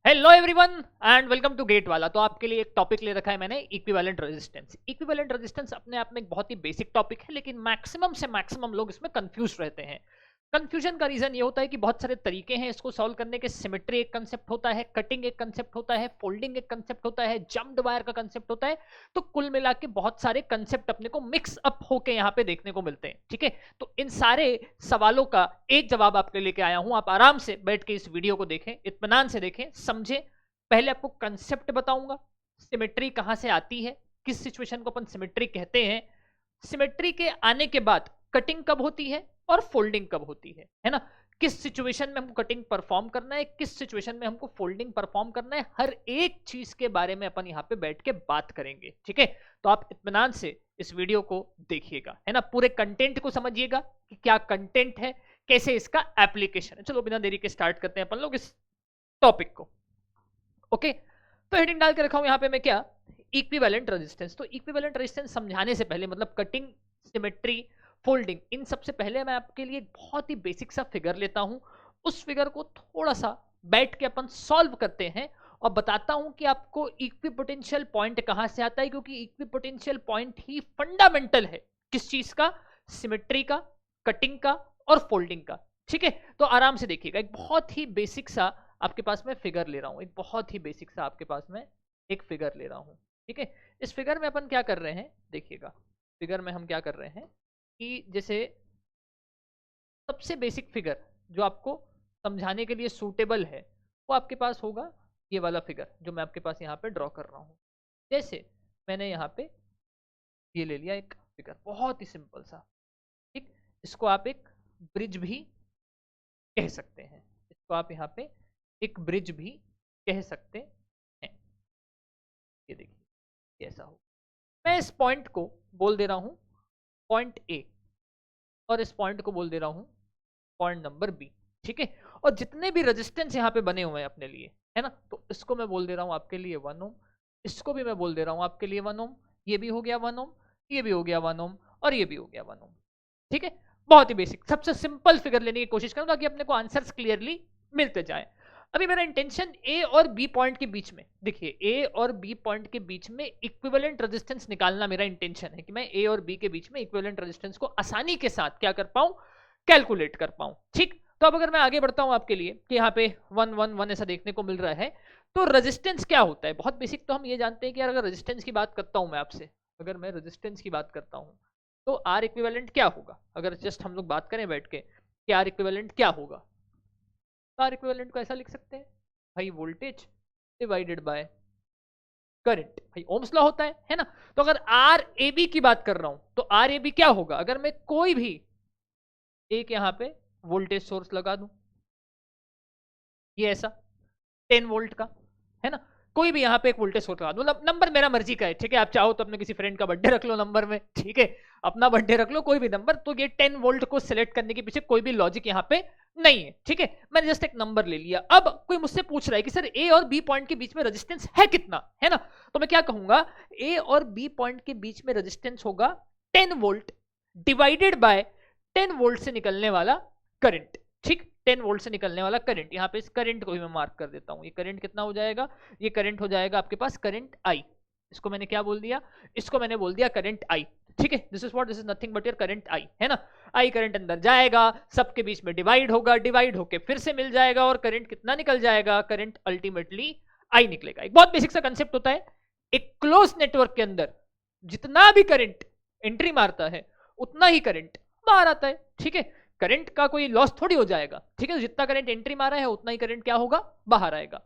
Hello everyone and welcome to GATE वाला। तो आपके लिए एक टॉपिक ले रखा है मैंने, इक्विवेलेंट रेजिस्टेंस। इक्विवेलेंट रेजिस्टेंस अपने आप में एक बहुत ही बेसिक टॉपिक है, लेकिन मैक्सिमम से मैक्सिमम लोग इसमें कंफ्यूज रहते हैं। कंफ्यूजन का रीजन ये होता है कि बहुत सारे तरीके हैं इसको सॉल्व करने के। सिमेट्री एक कंसेप्ट होता है, कटिंग एक कंसेप्ट होता है, फोल्डिंग एक कंसेप्ट होता है, जम्प्ड वायर का कंसेप्ट होता है। तो कुल मिला के बहुत सारे कंसेप्ट अपने को मिक्स अप होके यहाँ पे देखने को मिलते हैं। ठीक है, तो इन सारे सवालों का एक जवाब आपके लेके आया हूं। आप आराम से बैठ के इस वीडियो को देखें, इत्मीनान से देखें, समझें। पहले आपको कंसेप्ट बताऊंगा, सिमेट्री कहां से आती है, किस सिचुएशन को अपन सिमेट्री कहते हैं। सिमेट्री के आने के बाद कटिंग कब होती है और फोल्डिंग कब होती है ना। किस सिचुएशन में हमको कटिंग परफॉर्म करना है, किस सिचुएशन में हमको फोल्डिंग परफॉर्म करना है, हर एक चीज के बारे में अपन यहाँ पे बैठ के बात करेंगे। ठीक है, तो आप इत्मीनान से इस वीडियो को देखिएगा, है ना। पूरे कंटेंट को समझिएगा कि क्या कंटेंट है, कैसे इसका एप्लीकेशन है। चलो बिना देरी के स्टार्ट करते हैं अपन लोग इस टॉपिक को। ओके, तो हेडिंग डाल के रखा हूं यहाँ पे मैं, क्या, इक्विवेलेंट रेजिस्टेंस। तो इक्विवेलेंट रेजिस्टेंस समझाने से पहले, मतलब कटिंग, सिमेट्री, फोल्डिंग, इन सबसे पहले मैं आपके लिए एक बहुत ही बेसिक सा फिगर लेता हूं। उस फिगर को थोड़ा सा बैठ के अपन सॉल्व करते हैं और बताता हूं कि आपको इक्विपोटेंशियल पॉइंट कहां से आता है, क्योंकि इक्विपोटेंशियल पॉइंट ही फंडामेंटल है किस चीज का, सिमेट्री का, कटिंग का और फोल्डिंग का। ठीक है, तो आराम से देखिएगा। एक बहुत ही बेसिक सा आपके पास मैं फिगर ले रहा हूं, एक बहुत ही बेसिक सा आपके पास में एक फिगर ले रहा हूं। ठीक है, इस फिगर में अपन क्या कर रहे हैं, देखिएगा। फिगर में हम क्या कर रहे हैं कि जैसे सबसे बेसिक फिगर जो आपको समझाने के लिए सूटेबल है वो आपके पास होगा ये वाला फिगर जो मैं आपके पास यहाँ पे ड्रॉ कर रहा हूँ। जैसे मैंने यहाँ पे ये ले लिया एक फिगर, बहुत ही सिंपल सा। ठीक, इसको आप एक ब्रिज भी कह सकते हैं, इसको आप यहाँ पे एक ब्रिज भी कह सकते हैं। ये देखिए ऐसा हो। मैं इस पॉइंट को बोल दे रहा हूं पॉइंट ए और इस पॉइंट को बोल दे रहा हूं पॉइंट नंबर बी। ठीक है, और जितने भी रेजिस्टेंस यहाँ पे बने हुए हैं अपने लिए, है ना, तो इसको मैं बोल दे रहा हूं आपके लिए 1 ओम, इसको भी मैं बोल दे रहा हूं आपके लिए 1 ओम, ये भी हो गया 1 ओम, ये भी हो गया 1 ओम और ये भी हो गया 1 ओम। ठीक है, बहुत ही बेसिक, सबसे सिंपल फिगर लेने की कोशिश करूंगा कि अपने को आंसर्स क्लियरली मिलते जाए। अभी मेरा इंटेंशन ए और बी पॉइंट के बीच में, देखिए ए और बी पॉइंट के बीच में इक्विवेलेंट रेजिस्टेंस निकालना मेरा इंटेंशन है कि मैं ए और बी के बीच में इक्विवेलेंट रेजिस्टेंस को आसानी के साथ क्या कर पाऊं, कैलकुलेट कर पाऊं। ठीक, तो अब अगर मैं आगे बढ़ता हूं आपके लिए कि यहाँ पे 1 1 1 ऐसा देखने को मिल रहा है, तो रेजिस्टेंस क्या होता है, बहुत बेसिक। तो हम ये जानते हैं कि यार अगर रेजिस्टेंस की बात करता हूं मैं आपसे, अगर मैं रेजिस्टेंस की बात करता हूं तो आर इक्विवेलेंट क्या होगा। अगर जस्ट हम लोग बात करें बैठ के कि आर इक्विवेलेंट क्या होगा, तो आर इक्विवेलेंट को ऐसा लिख सकते हैं भाई, वोल्टेज डिवाइडेड बाय करंट। भाई ओम्स लॉ होता है ना। तो अगर आर ए बी की बात कर रहा हूं तो आर ए बी क्या होगा, अगर मैं कोई भी एक यहां पे वोल्टेज सोर्स लगा दूं, ये ऐसा 10 वोल्ट का, है ना, कोई भी यहाँ पे एक वोल्टेज सोर्स लगा दो, मतलब नंबर मेरा मर्जी का है। ठीक है, आप चाहो तो अपने किसी फ्रेंड का बर्थडे रख लो नंबर में, ठीक है, अपना बर्थडे रख लो, कोई भी नंबर। तो ये 10 वोल्ट को सिलेक्ट करने के पीछे कोई भी लॉजिक यहाँ पे नहीं है। ठीक है, मैंने जस्ट एक नंबर ले लिया। अब कोई मुझसे पूछ रहा है कि सर ए और बी पॉइंट के बीच में रेजिस्टेंस है कितना, है ना, तो मैं क्या कहूंगा, ए और बी पॉइंट के बीच में रेजिस्टेंस होगा 10 वोल्ट डिवाइडेड बाय 10 वोल्ट से निकलने वाला करंट। ठीक, 10 वोल्ट से निकलने वाला करंट, यहाँ पे इस करंट को भी मैं मार्क कर देता हूँ। ये करंट कितना हो जाएगा, ये करंट हो जाएगा आपके पास करंट आई। इसको मैंने क्या बोल दिया, इसको मैंने बोल दिया करंट आई। ठीक है, this is what, this is nothing but your current I, है ना। आई करंट अंदर जाएगा, सबके बीच में डिवाइड होगा, डिवाइड होके फिर से मिल जाएगा और करंट कितना निकल जाएगा, करंट अल्टीमेटली आई निकलेगा। एक बहुत बेसिक सा कंसेप्ट होता है, एक क्लोज नेटवर्क के अंदर जितना भी करंट एंट्री मारता है उतना ही करंट बाहर आता है। ठीक है, करंट का कोई लॉस थोड़ी हो जाएगा। ठीक है, तो जितना करंट एंट्री मारा है उतना ही करंट क्या होगा, बाहर आएगा।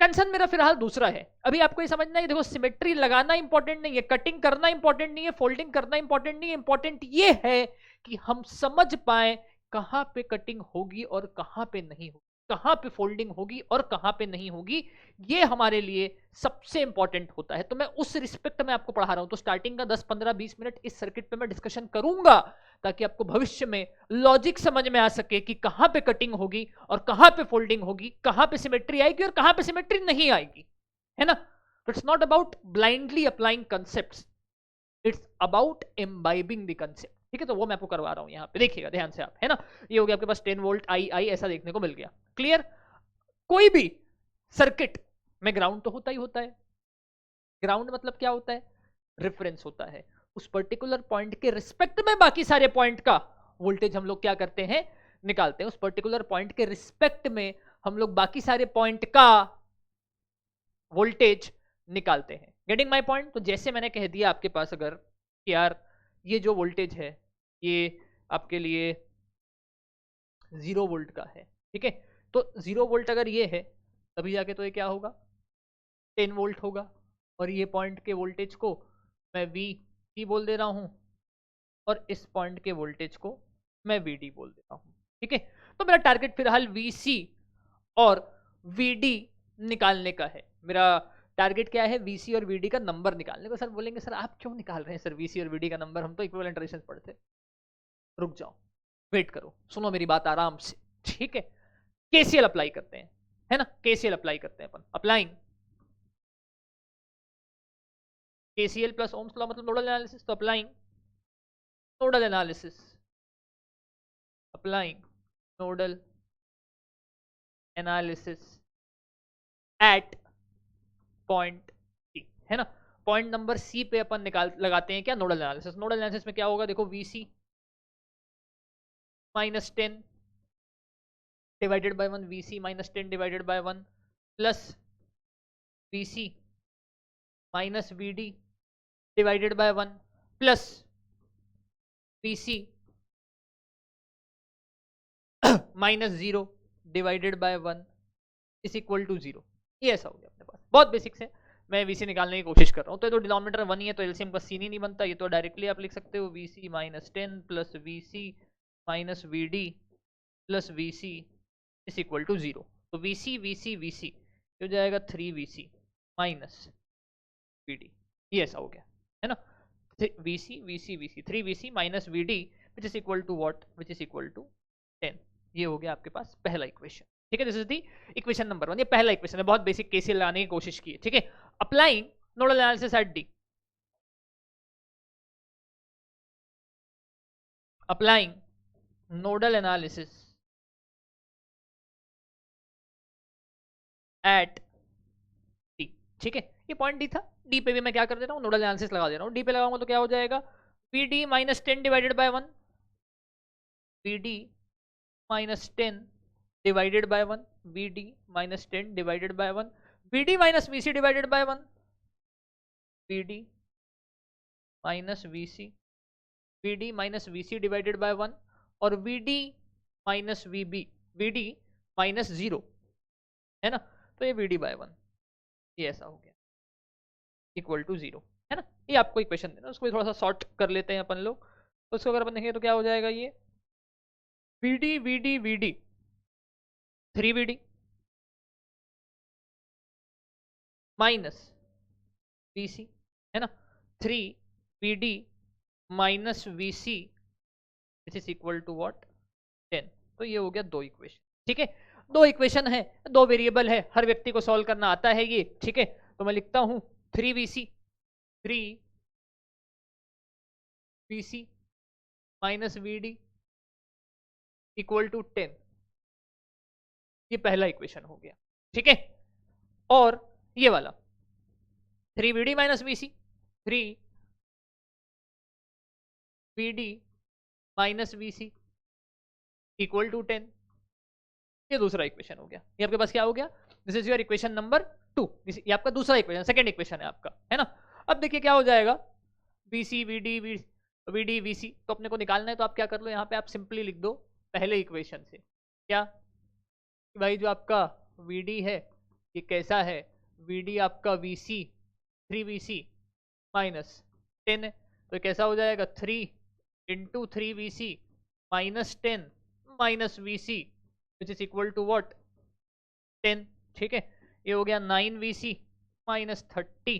कंसर्न मेरा फिलहाल दूसरा है। अभी आपको ये समझना है, देखो सिमेट्री लगाना इंपॉर्टेंट नहीं है, कटिंग करना इंपॉर्टेंट नहीं है, फोल्डिंग करना इंपॉर्टेंट नहीं है। इंपॉर्टेंट ये है कि हम समझ पाए कहां पे कटिंग होगी और कहां पे नहीं होगी, कहां पे फोल्डिंग होगी और कहां पे नहीं होगी। ये हमारे लिए सबसे इंपॉर्टेंट होता है। तो मैं उस रिस्पेक्ट में आपको पढ़ा रहा हूं। तो स्टार्टिंग का 10 15 20 मिनट इस सर्किट पे मैं डिस्कशन करूंगा ताकि आपको भविष्य में लॉजिक समझ में आ सके कि कहां पे कटिंग होगी और कहां पे फोल्डिंग होगी, कहां पे सिमेट्री आएगी और कहां पे सिमेट्री नहीं आएगी, है ना। It's not about blindly applying concepts, it's about imbibing the concept. ठीक है, तो वो मैं आपको करवा रहा हूं यहाँ पे, देखिएगा ध्यान से आप, है ना। ये हो गया आपके पास 10 वोल्ट आई आई ऐसा देखने को मिल गया, क्लियर। कोई भी सर्किट में ग्राउंड तो होता ही होता है। ग्राउंड मतलब क्या होता है? रेफरेंस होता है। उस पर्टिकुलर पॉइंट के रिस्पेक्ट में बाकी सारे पॉइंट का वोल्टेज हम लोग क्या करते हैं? निकालते हैं। उस पर्टिकुलर पॉइंट के रिस्पेक्ट में हम लोग बाकी सारे पॉइंट का वोल्टेज निकालते हैं। Getting my point? तो जैसे मैंने कह दिया आपके पास अगर कि यार ये जो वोल्टेज है ये आपके लिए 0 वोल्ट का है, ठीक है, तो 0 वोल्ट अगर ये है तभी जाके तो ये क्या होगा? 10 वोल्ट होगा। और ये पॉइंट के वोल्टेज को मैं वी बोल दे रहा हूं और इस पॉइंट के वोल्टेज को मैं वीडी बोल दे रहा हूं, ठीक है। तो मेरा टारगेट फिलहाल वीसी और वीडी निकालने का है। मेरा टारगेट क्या है? वीसी और वीडी का नंबर निकालने का। सर बोलेंगे सर आप क्यों निकाल रहे हैं सर वीसी और वीडी का नंबर, हम तो इक्विवेलेंट रेजिस्टेंस पढ़ते। रुक जाओ, वेट करो, सुनो मेरी बात आराम से, ठीक है। केसीएल अप्लाई करते हैं, है ना, केसीएल अप्लाई करते हैं अपन। Applying KCL plus Ohm's law मतलब नोडल एनालिसिस, तो applying nodal analysis, applying nodal analysis at point C, है ना। पॉइंट नंबर सी पे अपन लगाते हैं क्या? Nodal analysis. नोडल एनालिसिस में क्या होगा? देखो VC minus 10 divided by 1, VC minus 10 divided by 1 plus VC minus VD divided by 1 plus VC minus 0 divided by 1 is equal to 0। ये ऐसा हो गया अपने पास, बहुत बेसिक्स है। मैं वीसी निकालने की कोशिश कर रहा हूँ। तो ये तो डिनोमिनेटर 1 ही है तो एलसीएम का सीन ही नहीं बनता। ये तो डायरेक्टली आप लिख सकते हो VC minus 10 plus VC minus VD plus VC is equal to 0। तो वीसी वीसी वीसी हो जाएगा 3VC माइनस वीडी, ये ऐसा हो गया, है ना। VC VC VC 3VC minus VD which is equal to what? Which is equal to 10। ये हो गया आपके पास पहला इक्वेशन, ठीक है। This is the equation number 1। ये पहला इक्वेशन है, बहुत बेसिक केसीएल लाने की कोशिश की है, ठीक है। Applying nodal analysis at D, applying nodal analysis at D, ठीक है। ये पॉइंट डी था, डी पे भी मैं क्या कर दे रहा हूँ? नोडल एनालिसिस लगा दे रहा हूँ। डी पे लगाऊंगा तो क्या हो जाएगा? VD minus 10 divided by 1, VD minus 10 divided by 1, VD minus 10 divided by 1, VD minus VC divided by 1, VD minus VC, VD minus VC divided by 1 और VD minus VB, VD minus 0, है ना। तो ये वीडी बाय 1 ये ऐसा हो गया equal to 0, है ना। ये आपको इक्वेशन देना, उसको थोड़ा सा शॉर्ट कर लेते हैं अपन लोग। तो उसको अगर अपन देखें तो क्या हो जाएगा? ये VD VD VD 3VD minus VC, है ना, 3VD minus VC this is equal to what? 10। तो ये हो गया 2 इक्वेशन, ठीक है। 2 इक्वेशन है, 2 वेरिएबल है, हर व्यक्ति को सॉल्व करना आता है ये, ठीक है। तो मैं लिखता हूं 3VC minus VD equal to 10। ये पहला इक्वेशन हो गया, ठीक है। और ये वाला 3VD minus VC, 3VD minus VC equal to 10, ये दूसरा इक्वेशन हो गया। ये आपके पास क्या हो गया? This is your equation number 2। ये आपका दूसरा इक्वेशन, सेकंड इक्वेशन है आपका, है ना। अब देखिए क्या हो जाएगा? VC VD VD VC तो अपने को निकालना है, तो आप क्या कर लो, यहाँ पे आप सिंपली लिख दो पहले इक्वेशन से क्या कि भाई जो आपका VD है ये कैसा है? VD आपका VC 3VC माइनस 10 है, तो कैसा हो जाएगा? 3 into 3VC minus 10 minus VC which is equal to what? 10, ठीक है। ये हो गया 9VC minus 30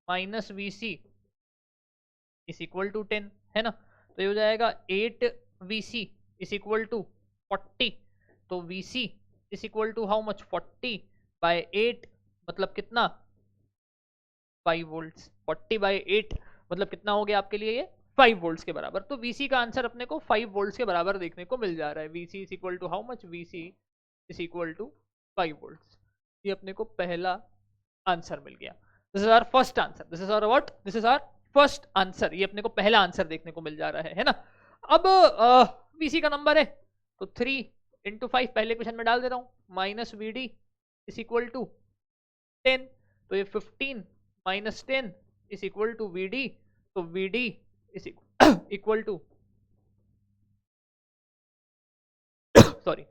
minus VC is equal to 10, है ना। तो ये हो जाएगा 8VC इज इक्वल टू 40। तो VC is equal to how much? 40 by 8 मतलब कितना? 5 वोल्ट्स। 40 बाय 8 मतलब कितना हो गया आपके लिए? ये 5 वोल्ट्स के बराबर। तो VC का आंसर अपने को 5 वोल्ट्स के बराबर देखने को मिल जा रहा है। VC is equal to how much? VC is equal to 5 volts. ये अपने को पहला आंसर मिल गया। This is our first answer, this is our what, this is our first answer. ये अपने को पहला आंसर देखने को मिल जा रहा है ना। अब वीसी का नंबर है तो 3 × 5 पहले क्वेश्चन में डाल दे रहा हूं, minus V D is equal to 10, तो ये 15 minus 10 is equal to V D, तो V D is equal to sorry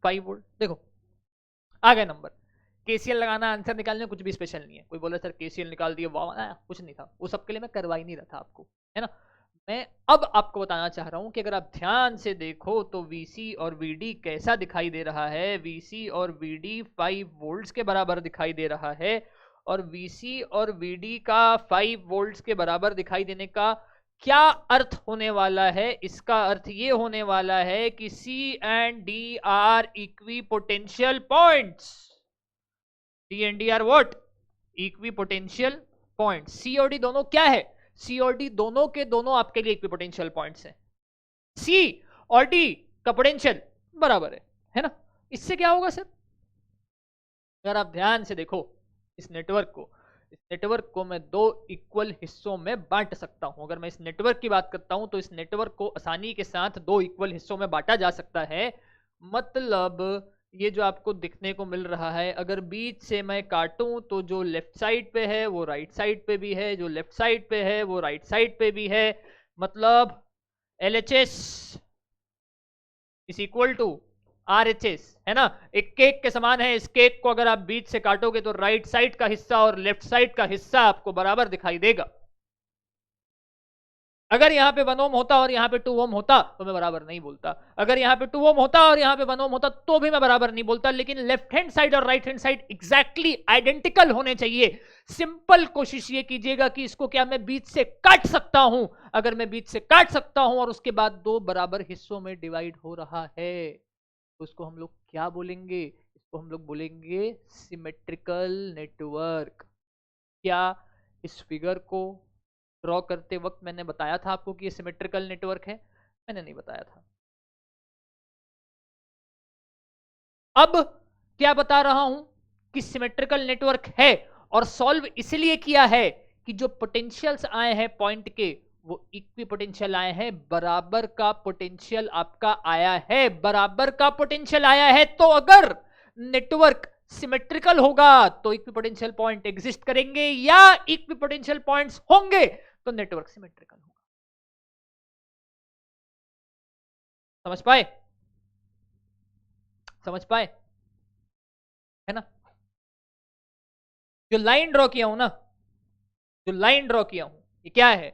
5 volt. देखो आ गया नंबर। केसीएल लगाना, आंसर निकालने कुछ भी स्पेशल नहीं है। कोई बोले सर केसीएल निकाल दिए, वाह, कुछ नहीं था, वो सबके लिए मैं करवा ही नहीं रहा था आपको, है ना। मैं अब आपको बताना चाह रहा हूं कि अगर आप ध्यान से देखो तो VC और VD कैसा दिखाई दे रहा है। VC और VD 5 वोल्ट्स के बराबर दिखाई दे रहा है, और VC और VD का 5 वोल्ट्स के बराबर दिखाई देने का क्या अर्थ होने वाला है? इसका अर्थ ये होने वाला है कि C and D are equipotential points. C and D are what? Equipotential point. C और D दोनों क्या है? C और D दोनों के दोनों आपके लिए इक्वी पोटेंशियल पॉइंट्स हैं। C और D का पोटेंशियल बराबर है ना। इससे क्या होगा सर? अगर आप ध्यान से देखो इस नेटवर्क को मैं दो इक्वल हिस्सों में बांट सकता हूं। अगर मैं इस नेटवर्क की बात करता हूं तो इस नेटवर्क को आसानी के साथ दो इक्वल हिस्सों में बांटा जा सकता है। मतलब ये जो आपको दिखने को मिल रहा है, अगर बीच से मैं काटूं तो जो लेफ्ट साइड पे है वो राइट साइड पे भी है, जो लेफ्ट साइड पे है वो राइट साइड पे भी है। मतलब LHS is equal to RHS, है ना। एक केक के समान है। इस केक को अगर आप बीच से काटोगे तो राइट साइड का हिस्सा और लेफ्ट साइड का हिस्सा आपको बराबर दिखाई देगा। अगर यहाँ पे 1 ओम होता और यहाँ पे 2 ओम होता तो मैं बराबर नहीं बोलता। अगर यहाँ पे 2 ओम होता और यहाँ पे 1 ओम होता तो भी मैं बराबर नहीं बोलता। लेकिन लेफ्ट हैंड साइड और right hand side exactly identical होने चाहिए। सिंपल कोशिश ये कीजिएगा कि इसको क्या मैं बीच से काट सकता हूं। अगर मैं बीच से काट सकता हूं और उसके बाद दो बराबर हिस्सों में डिवाइड हो रहा है तो उसको हम लोग क्या बोलेंगे? इसको हम लोग बोलेंगे सिमेट्रिकल नेटवर्क। क्या इस फिगर को ड्रॉ करते वक्त मैंने बताया था आपको कि ये सिमेट्रिकल नेटवर्क है? मैंने नहीं बताया था। अब क्या बता रहा हूं कि सिमेट्रिकल नेटवर्क है, और सॉल्व इसलिए किया है कि जो पोटेंशियल्स आए हैं पॉइंट के वो इक्वी पोटेंशियल आए हैं। बराबर का पोटेंशियल आपका आया है, बराबर का पोटेंशियल आया है। तो अगर नेटवर्क सिमेट्रिकल होगा तो इक्वी पोटेंशियल पॉइंट एग्जिस्ट करेंगे, या इक्वी पोटेंशियल पॉइंट्स होंगे तो नेटवर्क सिमेट्रिकल होगा। समझ पाए? समझ पाए, है ना। जो लाइन ड्रॉ किया हूं ना, जो लाइन ड्रॉ किया हूं, ये क्या है?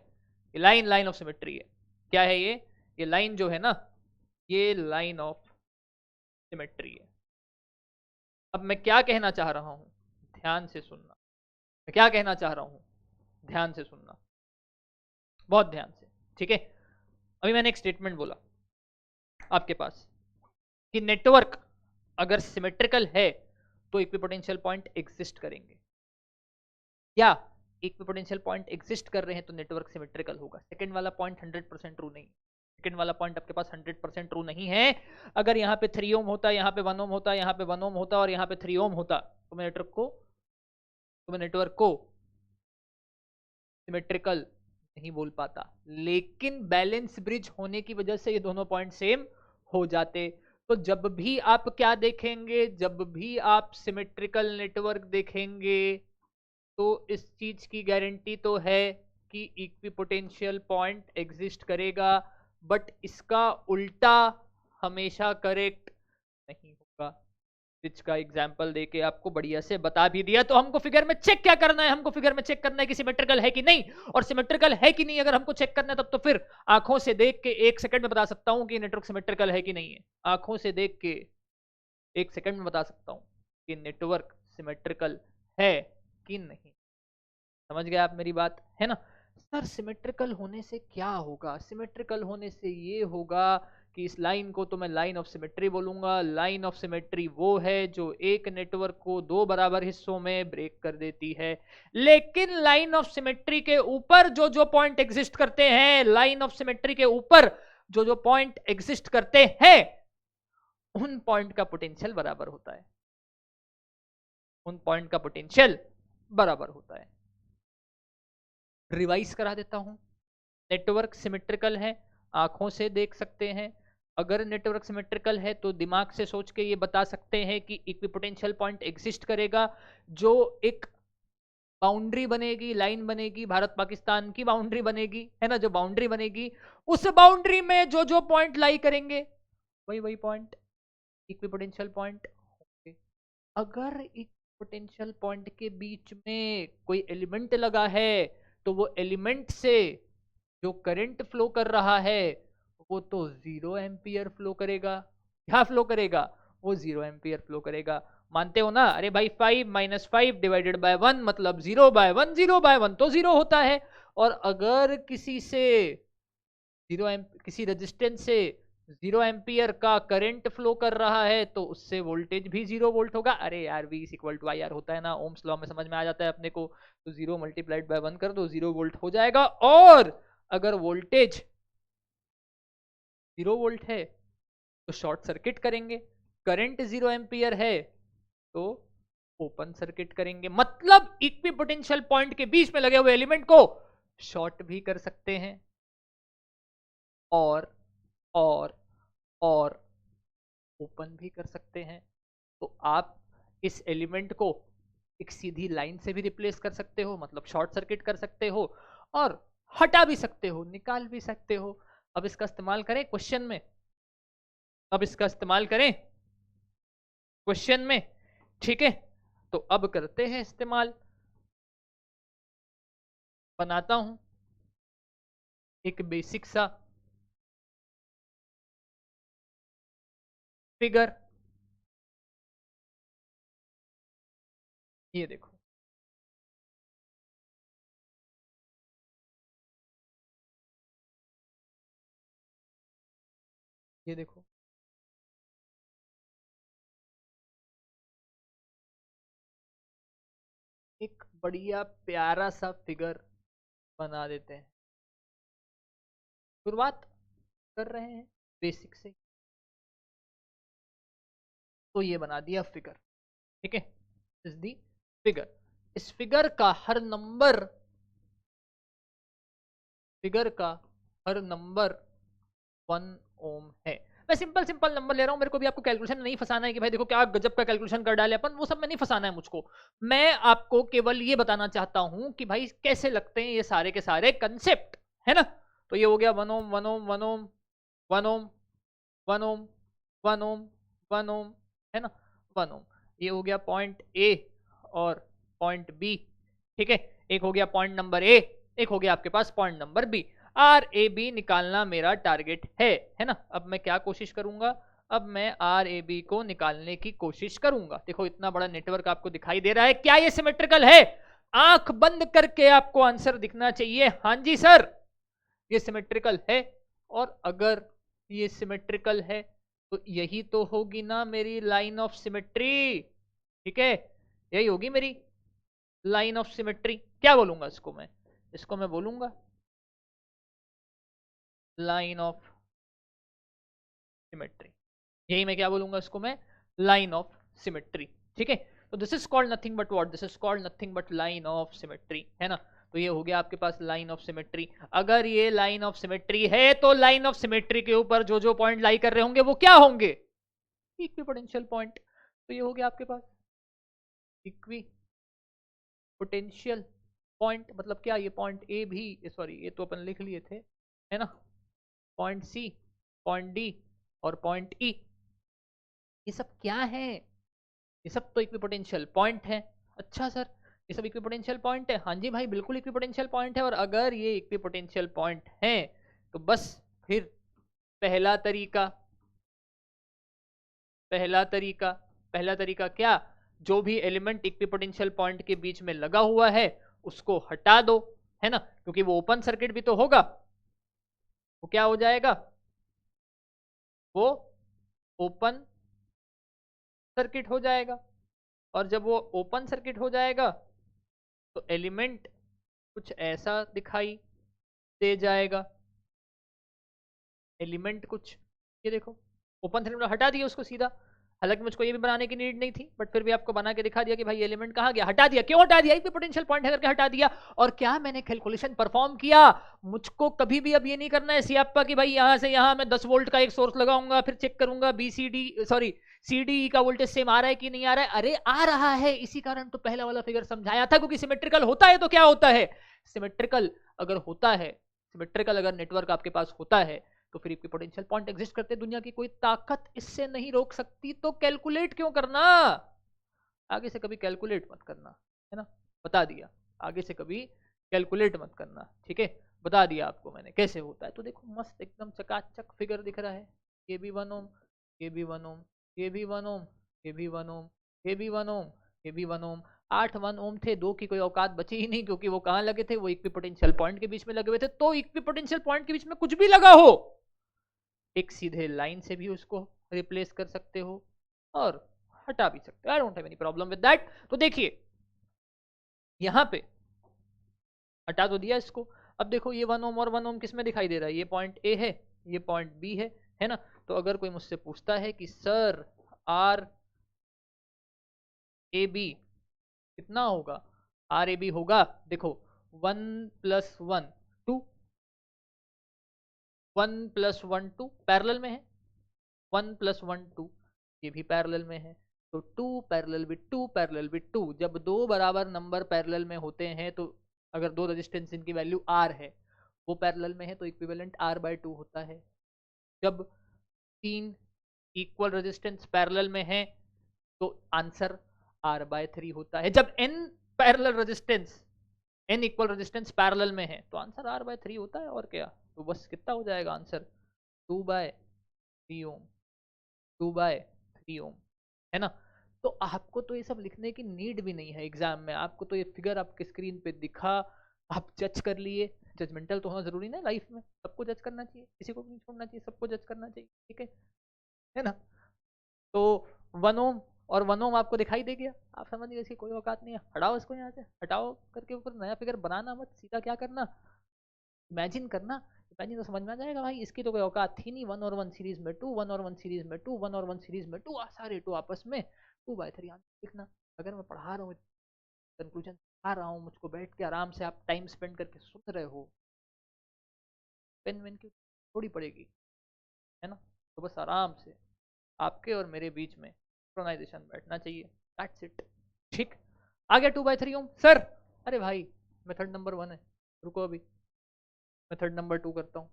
ये लाइन ऑफ सिमेट्री है। क्या है ये लाइन जो है ना, ये लाइन ऑफ सिमेट्री है। अब मैं क्या कहना चाह रहा हूं, ध्यान से सुनना। मैं क्या कहना चाह रहा हूं, ध्यान से सुनना, बहुत ध्यान से, ठीक है। अभी मैंने एक स्टेटमेंट बोला आपके पास कि नेटवर्क अगर सिमेट्रिकल है तो इक्विपोटेंशियल पॉइंट एग्जिस्ट करेंगे, या इक्विपोटेंशियल पॉइंट एग्जिस्ट कर रहे हैं तो नेटवर्क सिमेट्रिकल होगा। सेकंड वाला पॉइंट 100% ट्रू नहीं। सेकंड वाला पॉइंट आपके पास 100% ट्रू नहीं है। अगर यहाँ पे 3 ओम होता, यहाँ पे 1 ओम होता, यहाँ पे 1 ओम होता और यहाँ पे 3 ओम होता तो मैं नेटवर्क को सिमेट्रिकल नहीं बोल पाता। लेकिन बैलेंस ब्रिज होने की वजह से ये दोनों पॉइंट सेम हो जाते। तो जब भी आप क्या देखेंगे, जब भी आप सिमेट्रिकल नेटवर्क देखेंगे तो इस चीज की गारंटी तो है कि इक्विपोटेंशियल पॉइंट एग्जिस्ट करेगा, बट इसका उल्टा हमेशा करेक्ट नहीं होगा। इसका एग्जांपल देके आपको बढ़िया से बता भी दिया। तो हमको फिगर में चेक क्या करना है? हमको फिगर में चेक करना है कि सिमेट्रिकल है कि नहीं, और सिमेट्रिकल है कि नहीं अगर हमको चेक करना है तब तो फिर आंखों से देख के 1 सेकंड में बता सकता हूं कि नेटवर्क सिमेट्रिकल है कि नहीं है। आंखों से देख के 1 सेकंड में बता सकता हूं कि नेटवर्क सिमेट्रिकल है कि नहीं। समझ गए आप मेरी बात, है ना। सर सिमेट्रिकल होने से क्या होगा? सिमेट्रिकल होने से ये होगा कि इस लाइन को तो मैं लाइन ऑफ सिमेट्री बोलूंगा। लाइन ऑफ सिमेट्री वो है जो एक नेटवर्क को दो बराबर हिस्सों में ब्रेक कर देती है। लेकिन लाइन ऑफ सिमेट्री के ऊपर जो जो पॉइंट एग्जिस्ट करते हैं, लाइन ऑफ सिमेट्री के ऊपर जो जो पॉइंट एग्जिस्ट करते हैं उन पॉइंट का पोटेंशियल बराबर होता है। उन पॉइंट का पोटेंशियल बराबर होता है। रिवाइज करा देता हूं। नेटवर्क सिमेट्रिकल है, आंखों से देख सकते हैं। अगर नेटवर्क सिमेट्रिकल है तो दिमाग से सोच के ये बता सकते हैं कि इक्विपोटेंशियल पॉइंट एग्जिस्ट करेगा, जो एक बाउंड्री बनेगी, लाइन बनेगी, भारत पाकिस्तान की बाउंड्री बनेगी, है ना, जो बाउंड्री बनेगी उस बाउंड्री में जो जो पॉइंट लाई करेंगे वही वही पॉइंट इक्विपोटेंशियल पॉइंट होंगे। अगर इक्विपोटेंशियल पॉइंट के बीच में कोई एलिमेंट लगा है तो वो एलिमेंट से जो करंट फ्लो कर रहा है वो तो 0 एम्पियर फ्लो करेगा। क्या फ्लो करेगा? वो 0 एम्पियर फ्लो करेगा। मानते हो ना? अरे भाई 5 - 5 डिवाइडेड बाय 1 मतलब 0/1, 0/1 तो 0 होता है। और अगर किसी से किसी रेजिस्टेंस से 0 एम्पियर का करंट फ्लो कर रहा है तो उससे वोल्टेज भी 0 वोल्ट होगा। अरे यार V = IR होता है ना, ओम्स लॉ में समझ में आ जाता है अपने को। तो 0 × 1 कर दो, 0 वोल्ट हो जाएगा। और अगर वोल्टेज 0 वोल्ट है तो शॉर्ट सर्किट करेंगे, करंट 0 एम्पियर है तो ओपन सर्किट करेंगे। मतलब इक्विपोटेंशियल पॉइंट के बीच में लगे हुए एलिमेंट को शॉर्ट भी कर सकते हैं और और और ओपन भी कर सकते हैं। तो आप इस एलिमेंट को एक सीधी लाइन से भी रिप्लेस कर सकते हो, मतलब शॉर्ट सर्किट कर सकते हो, और हटा भी सकते हो, निकाल भी सकते हो। अब इसका इस्तेमाल करें क्वेश्चन में, अब इसका इस्तेमाल करें क्वेश्चन में, ठीक है? तो अब करते हैं इस्तेमाल। बनाता हूं एक बेसिक सा फिगर। ये देखो, ये देखो, एक बढ़िया प्यारा सा फिगर बना देते हैं। शुरुआत कर रहे हैं बेसिक से। तो ये बना दिया फिगर, ठीक है? इस दी फिगर। इस फिगर का हर नंबर, फिगर का हर नंबर 1 ओम है। मैं सिंपल सिंपल नंबर ले रहा हूं, मेरे को भी आपको कैलकुलेशन नहीं फंसाना है कि भाई देखो क्या गजब का कैलकुलेशन कर डाले अपन, वो सब में नहीं फंसाना है मुझको। मैं आपको केवल ये बताना चाहता हूं कि भाई कैसे लगते हैं ये सारे के सारे कंसेप्ट, है ना? तो ये हो गया 1 ओम 1 ओम 1 ओम 1 ओम 1 ओम 1 ओम 1 ओम, है ना, 1 ओम। ये हो गया पॉइंट ए और पॉइंट बी, ठीक है? एक हो गया पॉइंट नंबर ए, एक हो गया आपके पास point number B. R A B निकालना मेरा टारगेट है ना? अब मैं क्या कोशिश करूंगा? अब मैं आर ए बी को निकालने की कोशिश करूंगा। देखो इतना बड़ा नेटवर्क आपको दिखाई दे रहा है, क्या ये सिमेट्रिकल है? आंख बंद करके आपको आंसर दिखना चाहिए, हाँ जी सर ये सिमेट्रिकल है। और अगर ये सिमेट्रिकल है तो यही तो होगी ना मेरी लाइन ऑफ सिमेट्री, ठीक है? यही होगी मेरी लाइन ऑफ सिमेट्री। क्या बोलूंगा इसको मैं? इसको मैं बोलूंगा लाइन ऑफ सिमेट्री। यही मैं क्या बोलूंगा इसको मैं? लाइन ऑफ सिमेट्री, ठीक है? तो this is called nothing but what? This is called nothing but line of symmetry, है ना? तो ये हो गया आपके पास लाइन ऑफ सिमेट्री। अगर ये लाइन ऑफ सिमेट्री है तो लाइन ऑफ सिमेट्री के ऊपर जो जो पॉइंट लाई कर रहे होंगे वो क्या होंगे? Equipotential point. तो ये हो गया आपके पास इक्वी पोटेंशियल पॉइंट। मतलब क्या? ये पॉइंट ए भी, सॉरी ये तो अपन लिख लिए थे, है ना, पॉइंट सी, पॉइंट डी और पॉइंट ई, ये सब क्या है? ये सब तो इक्विपोटेंशियल पॉइंट है। अच्छा सर ये सब इक्विपोटेंशियल पॉइंट है? हाँ जी भाई बिल्कुल इक्विपोटेंशियल पॉइंट है। और अगर ये इक्विपोटेंशियल पॉइंट है तो बस फिर पहला तरीका, पहला तरीका, पहला तरीका क्या? जो भी एलिमेंट इक्विपोटेंशियल पॉइंट के बीच में लगा हुआ है उसको हटा दो, है ना? क्योंकि वो ओपन सर्किट भी तो होगा। वो क्या हो जाएगा? वो ओपन सर्किट हो जाएगा। और जब वो ओपन सर्किट हो जाएगा तो एलिमेंट कुछ ऐसा दिखाई दे जाएगा। एलिमेंट कुछ, ये देखो ओपन सर्किट हटा दिया उसको सीधा, हालांकि मुझको ये भी बनाने की नीड नहीं थी, बट फिर भी आपको बना के दिखा दिया कि भाई एलिमेंट कहाँ गया, हटा दिया। क्यों हटा दिया? एक भी पोटेंशियल पॉइंट है करके हटा दिया। और क्या मैंने कैलकुलेशन परफॉर्म किया? मुझको कभी भी अब ये नहीं करना है सियाप्पा कि भाई यहाँ से यहाँ मैं 10 वोल्ट का एक सोर्स लगाऊंगा, फिर चेक करूंगा सीडी का वोल्टेज सेम आ रहा है कि नहीं आ रहा है। अरे आ रहा है, इसी कारण तो पहला वाला फिगर समझाया था, क्योंकि सिमेट्रिकल होता है तो क्या होता है, सिमेट्रिकल अगर होता है, सिमेट्रिकल अगर नेटवर्क आपके पास होता है तो फिर पोटेंशियल पॉइंट एग्जिस्ट करते, दुनिया की कोई ताकत इससे नहीं रोक सकती। तो कैलकुलेट क्यों करना? आगे से कभी कैलकुलेट मत करना, है ना, बता दिया। आगे से कभी कैलकुलेट मत करना, ठीक है, बता दिया आपको मैंने कैसे होता है। तो देखो मस्त एकदम चकाचक फिगर दिख रहा है। ये भी 1 ओम, ये भी 1 ओम, ये भी 1 ओम, ये भी 1 ओम, ये भी 1 ओम, ये भी 1 ओम। 8 1 ओम थे, 2 की कोई औकात बची ही नहीं, क्योंकि वो कहाँ लगे थे, वो इक्विपोटेंशियल पॉइंट के बीच में लगे हुए थे। तो इक्विपोटेंशियल पॉइंट के बीच में कुछ भी लगा हो, एक सीधे लाइन से भी उसको रिप्लेस कर सकते हो और हटा भी सकते हो। I don't have any problem with that. तो देखिए यहां पे हटा तो दिया इसको। अब देखो ये 1 ओम और 1 ओम किस में दिखाई दे रहा है? ये पॉइंट ए है, ये पॉइंट बी है ना। तो अगर कोई मुझसे पूछता है कि सर आर ए बी कितना होगा, आर ए बी होगा, देखो 1 + 1 2, 1 + 1 2 पैरेलल में है, 1 + 1 2 ये भी पैरेलल में है। तो 2 पैरेलल विद 2 पैरेलल विद 2, जब दो बराबर नंबर पैरेलल में होते हैं, तो अगर दो रेजिस्टेंस इनकी वैल्यू आर है, वो पैरेलल में है, तो इक्विवेलेंट r/2 होता है। जब 3 इक्वल रेजिस्टेंस पैरेलल में है तो आंसर r/3 होता है। जब n parallel resistance, n equal resistance parallel में है तो आंसर r/3 होता है। और क्या, तो बस कितना हो जाएगा आंसर, 2/3 ओम, 2/3 ओम, है ना। तो आपको तो ये सब लिखने की नीड भी नहीं है एग्जाम में, आपको तो ये फिगर आपके स्क्रीन पे दिखा, आप जज कर लिए। जजमेंटल तो होना जरूरी ना लाइफ में, सबको जज करना चाहिए, किसी को नहीं छोड़ना चाहिए, सबको जज करना चाहिए, ठीक है ना। तो 1 ओम और 1 ओम आपको दिखाई दे गया, आप समझ गए इसकी कोई औकात नहीं है, हटाओ इसको यहाँ से, हटाओ करके ऊपर नया फिगर बनाना मत, सीधा क्या करना, इमेजिन करना। इमेजिन तो समझ में आ जाएगा भाई, इसकी तो कोई औकात थी नहीं। 1 और 1 सीरीज में 2, 1 और 1 सीरीज में 2, 1 और 1 सीरीज में 2, सारे 2 आपस में 2/3 आंसर लिखना। अगर मैं पढ़ा रहा हूँ, कंक्लूजन आ रहा हूँ, मुझको बैठ के आराम से आप टाइम स्पेंड करके सुन रहे हो, पेन वेन की थोड़ी पड़ेगी, है ना। तो बस आराम से आपके और मेरे बीच में प्रोनाइजेशन बैठना चाहिए, दैट्स इट, ठीक। आ गया 2/3 ओम सर। अरे भाई मेथड नंबर 1 है, रुको अभी मेथड नंबर 2 करता हूँ।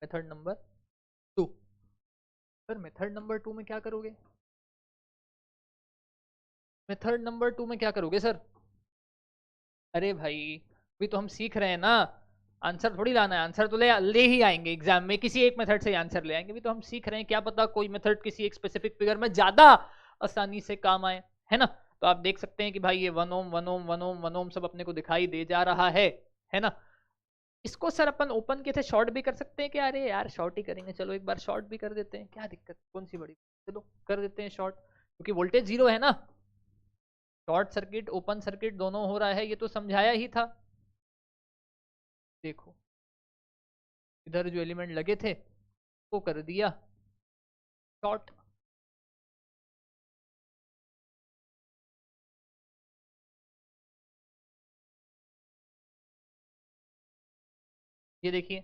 Method number 2, sir method number 2 में क्या करोगे, मेथड नंबर 2 में क्या करोगे सर? अरे भाई अभी तो हम सीख रहे हैं ना, आंसर थोड़ी लाना है, आंसर तो ले ही आएंगे एग्जाम में, किसी एक मेथड से आंसर ले आएंगे। अभी तो हम सीख रहे हैं, क्या पता कोई मेथड किसी एक स्पेसिफिक फिगर में ज्यादा आसानी से काम आए, है ना। तो आप देख सकते हैं कि भाई ये 1 ओम 1 ओम 1 ओम 1 ओम सब अपने को दिखाई दे जा रहा है ना। इसको सर अपन ओपन के थे शॉर्ट भी कर सकते हैं क्या? अरे यार शॉर्ट ही करेंगे, चलो एक बार शॉर्ट भी कर देते हैं, क्या दिक्कत, कौन सी बड़ी, चलो कर देते हैं शॉर्ट, क्योंकि वोल्टेज 0 है ना। शॉर्ट सर्किट ओपन सर्किट दोनों हो रहा है, ये तो समझाया ही था। देखो इधर जो एलिमेंट लगे थे वो कर दिया शॉर्ट, ये देखिए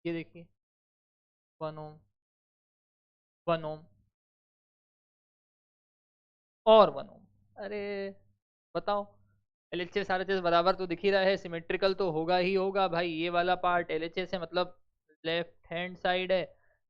ये देखिए 1 ओम 1 ओम और 1 ओम। अरे बताओ, एलएचएस आरएचएस बराबर तो दिख ही रहा है, सिमेट्रिकल तो होगा ही होगा भाई। ये वाला पार्ट एलएचएस है, मतलब लेफ्ट हैंड साइड है,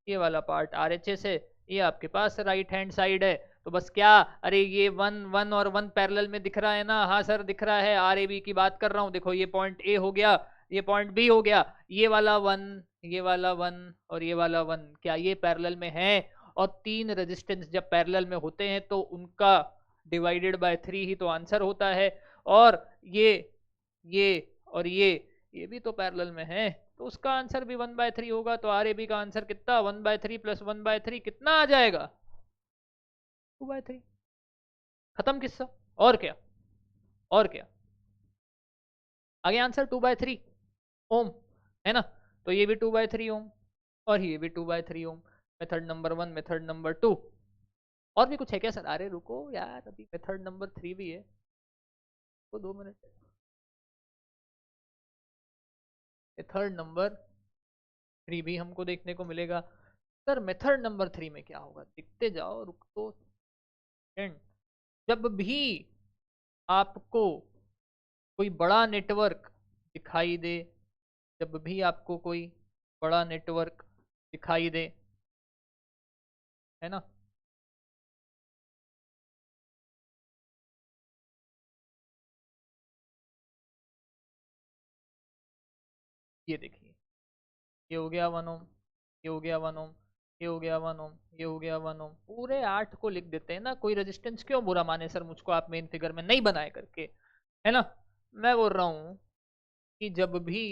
ये वाला पार्ट आरएचएस है, ये आपके पास राइट हैंड साइड है। तो बस क्या, अरे ये 1 1 और 1 पैरेलल में दिख रहा है ना, हाँ सर दिख रहा है, आर ए बी की बात कर रहा हूँ। देखो ये पॉइंट ए हो गया, ये पॉइंट बी हो गया, ये वाला 1, ये वाला 1 और ये वाला 1, क्या ये पैरेलल में है? और 3 रेजिस्टेंस जब पैरेलल में होते हैं तो उनका डिवाइडेड बाय 3 ही तो आंसर होता है। और ये और ये भी तो पैरेलल में है, तो उसका आंसर भी 1/3 होगा। तो आर ए बी का आंसर कितना, 1/3 + 1/3 कितना आ जाएगा, 2/3। खत्म किस्सा, और क्या, और क्या, आगे आंसर 2/3 ओम, है ना। तो ये भी 2/3 ओम और ये भी 2/3 ohm. Method number 1, method number 2। और भी कुछ है क्या सर? अरे रुको यार, अभी मेथड नंबर 3 भी है, तो 2 मिनट। मेथड नंबर 3 भी हमको देखने को मिलेगा। सर मेथड नंबर 3 में क्या होगा, दिखते जाओ, रुक तो सेकंड। जब भी आपको कोई बड़ा नेटवर्क दिखाई दे, जब भी आपको कोई बड़ा नेटवर्क दिखाई दे, है ना, ये देखिए, ये हो गया 1 ओम, ये हो गया 1 ओम, ये हो गया 1 ओम, ये हो गया 1 ओम, पूरे 8 को लिख देते हैं ना। कोई रेजिस्टेंस क्यों बुरा माने सर मुझको, आप मेन फिगर में नहीं बनाए करके, है ना। मैं बोल रहा हूँ कि जब भी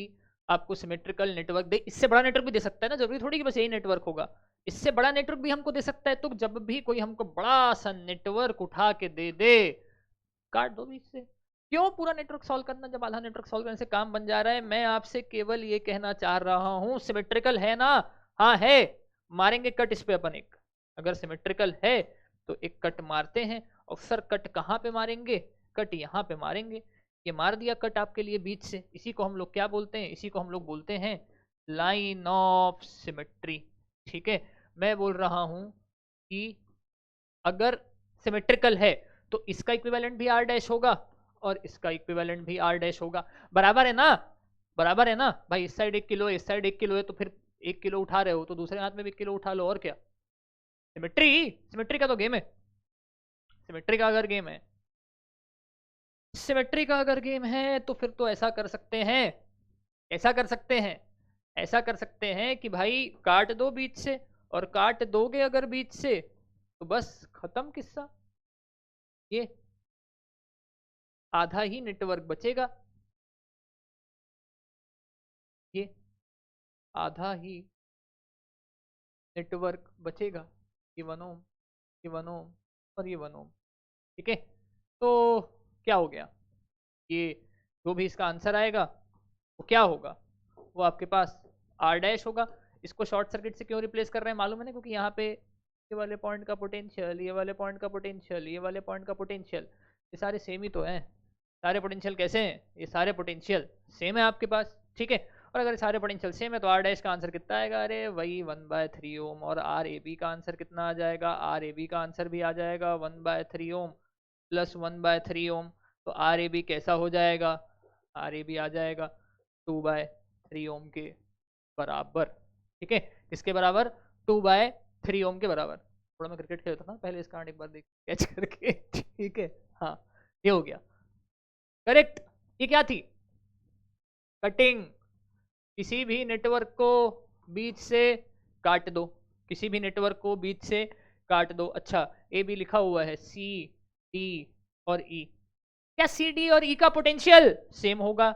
आपको सिमेट्रिकल नेटवर्क दे, इससे बड़ा नेटवर्क भी दे सकता है ना, जरूरी थोड़ी कि बस यही नेटवर्क होगा, इससे बड़ा नेटवर्क भी हमको दे सकता है। तो जब भी कोई हमको बड़ा सा नेटवर्क उठा के दे दे, काट दो बीच से। क्यों पूरा नेटवर्क सॉल्व करना जब आधा नेटवर्क सॉल्व करने से काम बन जा रहा है। मैं आपसे केवल ये कहना चाह रहा हूं, सिमेट्रिकल है ना? हाँ है। मारेंगे कट इस पे अपन एक, अगर सिमेट्रिकल है तो एक कट मारते हैं। और सर कट कहाँ पे मारेंगे? कट यहाँ पे मारेंगे। ये मार दिया कट आपके लिए बीच से। इसी को हम लोग क्या बोलते हैं? इसी को हम लोग बोलते हैं लाइन ऑफ सिमेट्री। ठीक है, मैं बोल रहा हूं कि अगर सिमेट्रिकल है तो इसका इक्विवेलेंट भी आर डैश होगा और इसका इक्विवेलेंट भी आर डैश होगा। बराबर है ना? बराबर है ना भाई? इस साइड 1 किलो है, इस साइड 1 किलो है, तो फिर 1 किलो उठा रहे हो तो दूसरे हाथ में भी 1 किलो उठा लो, और क्या। सिमेट्री, सिमेट्री का तो गेम है। सिमेट्री का अगर गेम है, सिमेट्री का अगर गेम है तो फिर तो ऐसा कर सकते हैं, ऐसा कर सकते हैं, ऐसा कर सकते हैं कि भाई काट दो बीच से, और काट दोगे अगर बीच से तो बस खत्म किस्सा। ये आधा ही नेटवर्क बचेगा, ये आधा ही नेटवर्क बचेगा। ये 1 ओम, ये 1 ओम और ये 1 ओम। ठीक है, तो क्या हो गया? ये जो भी इसका आंसर आएगा वो क्या होगा? वो आपके पास आर डैश होगा। इसको शॉर्ट सर्किट से क्यों रिप्लेस कर रहे हैं मालूम है ना? क्योंकि यहाँ पे ये वाले पॉइंट का पोटेंशियल, ये वाले पॉइंट का पोटेंशियल, ये वाले पॉइंट का पोटेंशियल, ये सारे सेम ही तो हैं। सारे पोटेंशियल कैसे हैं? ये सारे पोटेंशियल सेम है आपके पास। ठीक है, और अगर सारे पोटेंशियल सेम है तो आर डैश का आंसर कितना आएगा? अरे वही 1/3 ओम। और आर ए बी का आंसर कितना आ जाएगा? आर ए बी का आंसर भी आ जाएगा 1/3 ओम प्लस 1/3 ओम। तो आर ए बी कैसा हो जाएगा? आर ए बी आ जाएगा 2/3 ओम के बराबर। ठीक है, किसके बराबर? 2/3 ओम के बराबर। थोड़ा मैं क्रिकेट खेलता था पहले, इसका एक बार देख कैच करके। ठीक है, हाँ ये हो गया करेक्ट। ये क्या थी? कटिंग। किसी भी नेटवर्क को बीच से काट दो, किसी भी नेटवर्क को बीच से काट दो। अच्छा, ए बी लिखा हुआ है, सी डी और ई। क्या सी डी और ई का पोटेंशियल सेम होगा?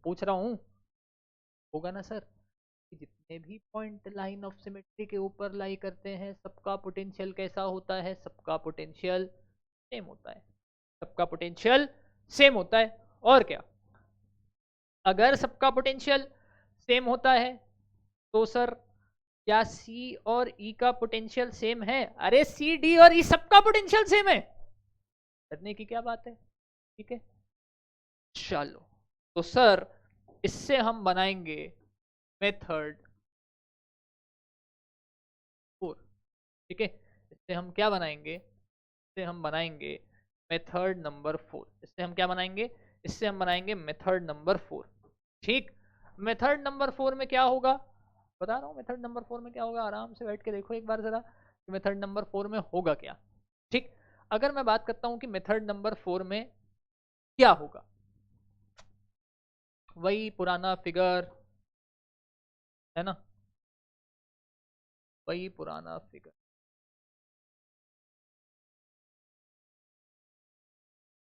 पूछ रहा हूं, होगा ना सर? कि जितने भी पॉइंट लाइन ऑफ सिमेट्री के ऊपर लाई करते हैं सबका पोटेंशियल कैसा होता है? सबका पोटेंशियल सेम होता है, सबका पोटेंशियल सेम होता है। और क्या, अगर सबका पोटेंशियल सेम होता है तो सर क्या सी और ई का पोटेंशियल सेम है? अरे सी डी और ई सबका पोटेंशियल सेम है, करने की क्या बात है। ठीक है, चलो तो सर इससे हम बनाएंगे मेथड 4। ठीक है, इससे हम क्या बनाएंगे? इससे हम बनाएंगे मेथड नंबर 4। इससे हम क्या बनाएंगे? इससे हम बनाएंगे मेथड नंबर 4। ठीक, मेथड नंबर 4 में क्या होगा बता रहा हूँ। मेथड नंबर 4 में क्या होगा, आराम से बैठ के देखो एक बार जरा कि मेथड नंबर 4 में होगा क्या। ठीक, अगर मैं बात करता हूँ कि मेथड नंबर 4 में क्या होगा, वही पुराना फिगर, है ना, वही पुराना फिगर।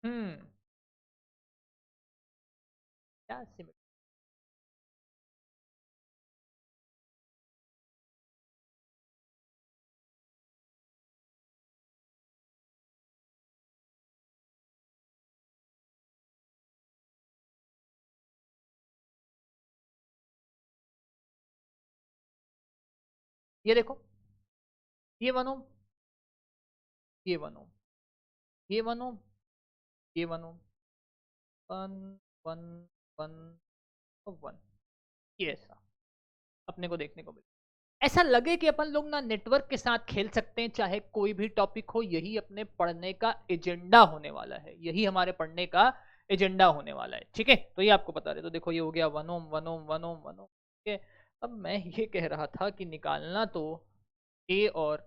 हम्म, क्या सिमिलर ये देखो, ये 1 ओम, ये 1 ओम, ये 1 ओम, ये 1 ओम, 1 1 1 और 1, ये ऐसा अपने को देखने को मिले। ऐसा लगे कि अपन लोग ना नेटवर्क के साथ खेल सकते हैं, चाहे कोई भी टॉपिक हो। यही अपने पढ़ने का एजेंडा होने वाला है, यही हमारे पढ़ने का एजेंडा होने वाला है, ठीक है। तो ये आपको बता रहे, तो देखो ये हो गया 1 ओम 1 ओम 1 ओम 1 ओम, ठीक है। अब मैं ये कह रहा था कि निकालना तो ए और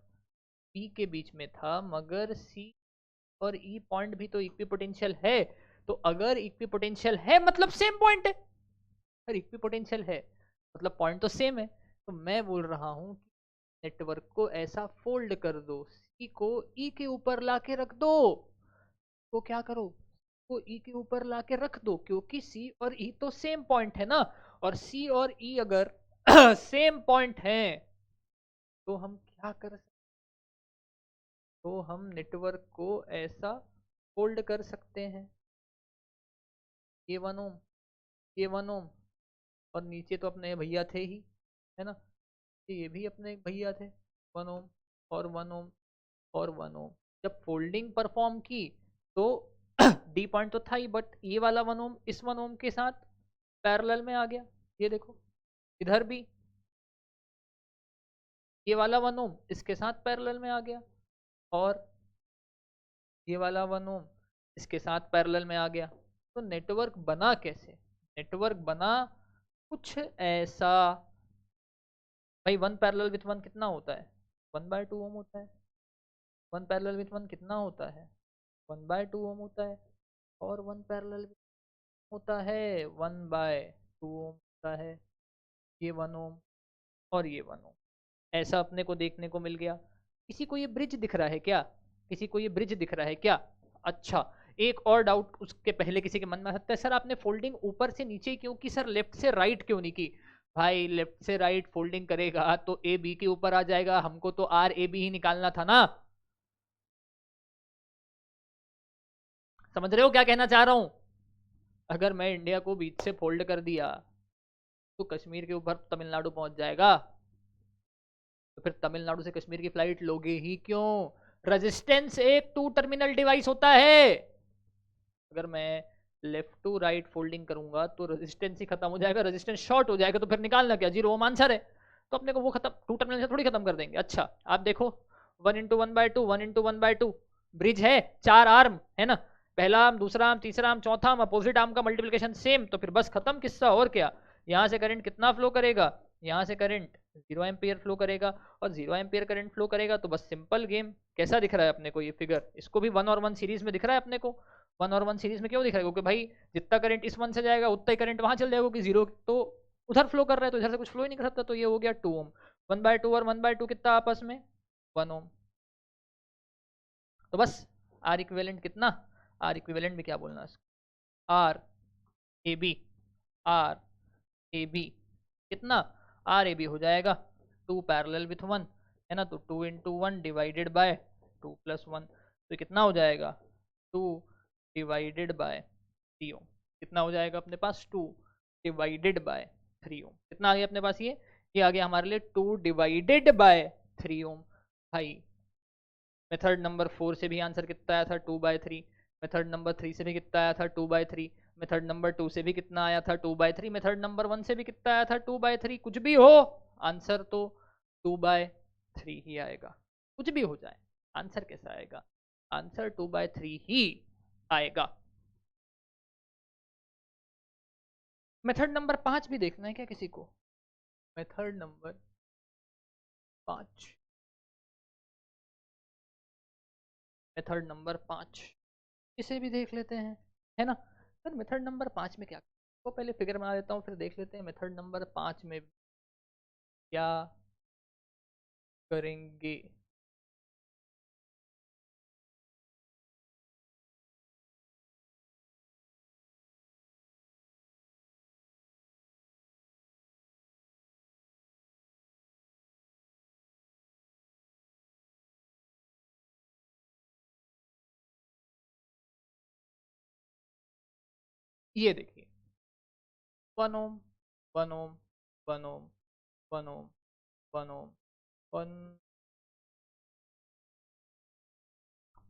बी के बीच में था, मगर सी और ई पॉइंट भी तो इक्विपोटेंशियल है। तो अगर इक्विपोटेंशियल है मतलब सेम पॉइंट है, अगर इक्विपोटेंशियल है मतलब पॉइंट तो सेम है। तो मैं बोल रहा हूं कि नेटवर्क को ऐसा फोल्ड कर दो, सी को ई के ऊपर लाके रख दो। तो क्या करो, को ई के ऊपर लाके रख दो, क्योंकि सी और ई तो सेम पॉइंट है ना। और सी और ई अगर सेम पॉइंट है तो हम क्या कर सकते, तो हम नेटवर्क को ऐसा फोल्ड कर सकते हैं। ये 1 ओम, ये 1 ओम, और नीचे तो अपने भैया थे ही, है ना। ये भी अपने भैया थे, 1 ओम और 1 ओम और 1 ओम। जब फोल्डिंग परफॉर्म की तो डी पॉइंट तो था ही, बट ये वाला 1 ओम इस 1 ओम के साथ पैरेलल में आ गया। ये देखो, इधर भी ये वाला 1 ओम इसके साथ पैरेलल में आ गया, और ये वाला 1 ओम इसके साथ पैरेलल में आ गया। तो नेटवर्क बना कैसे, नेटवर्क बना कुछ ऐसा। भाई 1 पैरेलल विथ 1 कितना होता है, 1/2 ओम होता है। 1 पैरेलल विथ 1 कितना होता है, 1/2 ओम होता है। और 1 पैरेलल होता है 1/2 ओम होता है। ये 1 ओम और ये 1 ओम, ऐसा अपने को देखने को मिल गया। किसी को ये ब्रिज दिख रहा है क्या, किसी को ये ब्रिज दिख रहा है क्या? अच्छा, एक और डाउट उसके पहले किसी के मन में आ सकता है, सर आपने फोल्डिंग ऊपर से नीचे क्यों की, सर लेफ्ट से राइट क्यों नहीं की? भाई लेफ्ट से राइट फोल्डिंग करेगा तो ए बी के ऊपर आ जाएगा, हमको तो आर ए बी ही निकालना था ना। समझ रहे हो क्या कहना चाह रहा हूं? अगर मैं इंडिया को बीच से फोल्ड कर दिया तो कश्मीर के ऊपर तमिलनाडु पहुंच जाएगा। तो फिर तमिलनाडु से कश्मीर की फ्लाइट लोगे ही क्यों? रेजिस्टेंस एक 2 टर्मिनल डिवाइस होता है। अगर मैं लेफ्ट टू राइट फोल्डिंग करूंगा तो रेजिस्टेंस ही खत्म हो जाएगा, रेजिस्टेंस शॉर्ट हो जाएगा, तो फिर निकालना क्या, 0 ओम आंसर है। तो अपने को वो खत्म 2 टर्मिनल से थोड़ी खत्म कर देंगे। अच्छा आप देखो, 1 × 1/2, 1 × 1/2 ब्रिज है, 4 आर्म है ना, पहला आर्म, दूसरा आर्म, तीसरा आर्म, चौथा आर्म, अपोजिट आर्म का मल्टीप्लिकेशन सेम, तो फिर बस खत्म किस्सा। और क्या, यहाँ से करंट कितना फ्लो करेगा, यहाँ से करंट 0 एम्पियर फ्लो करेगा, और 0 एम्पियर करंट फ्लो करेगा तो बस सिंपल गेम। कैसा दिख रहा है अपने को ये फिगर, इसको भी 1 और 1 सीरीज में दिख रहा है अपने को। 1 और 1 सीरीज में क्यों दिख रहा है, क्योंकि भाई जितना करंट इस 1 से जाएगा उतना ही करंट वहां चल जाएगा, कि 0 तो उधर फ्लो कर रहा है तो इधर से कुछ फ्लो ही नहीं कर सकता। तो ये हो गया 2 ओम। 1/2 और 1/2 कितना आपस में, 1 ओम। तो बस आर इक्विवेलेंट कितना, आर इक्विवेलेंट में क्या बोलना है, R A B, R A B कितना, आर ए बी हो जाएगा 2 पैरेलल विथ 1, है ना। तो 2 × 1 डिवाइडेड बाय 2 + 1, तो कितना हो जाएगा 2 डिवाइडेड बाय 3 ओम। कितना हो जाएगा अपने पास 2 डिवाइडेड बाय 3 ओम। कितना आ गया अपने पास, ये आ गया हमारे लिए 2 डिवाइडेड बाय 3 ओम। भाई मेथड नंबर 4 से भी आंसर कितना आया था, 2/3। मेथड नंबर 3 से भी कितना आया था, 2/3। मेथड नंबर 2 से भी कितना आया था, 2/3। मेथड नंबर 1 से भी कितना आया था, 2/3। कुछ भी हो आंसर तो 2/3 ही आएगा, कुछ भी हो जाए आंसर कैसा आएगा, आंसर 2/3 ही आएगा। मेथड नंबर 5 भी देखना है क्या किसी को, मेथड नंबर 5, मेथड नंबर 5 इसे भी देख लेते हैं, है ना। सर मेथड नंबर 5 में क्या, तो पहले फिगर बना देता हूँ फिर देख लेते हैं मेथड नंबर 5 में क्या करेंगे। ये देखिए 1 ओम 1 ओम 1 ओम 1 ओम 1 ओम वन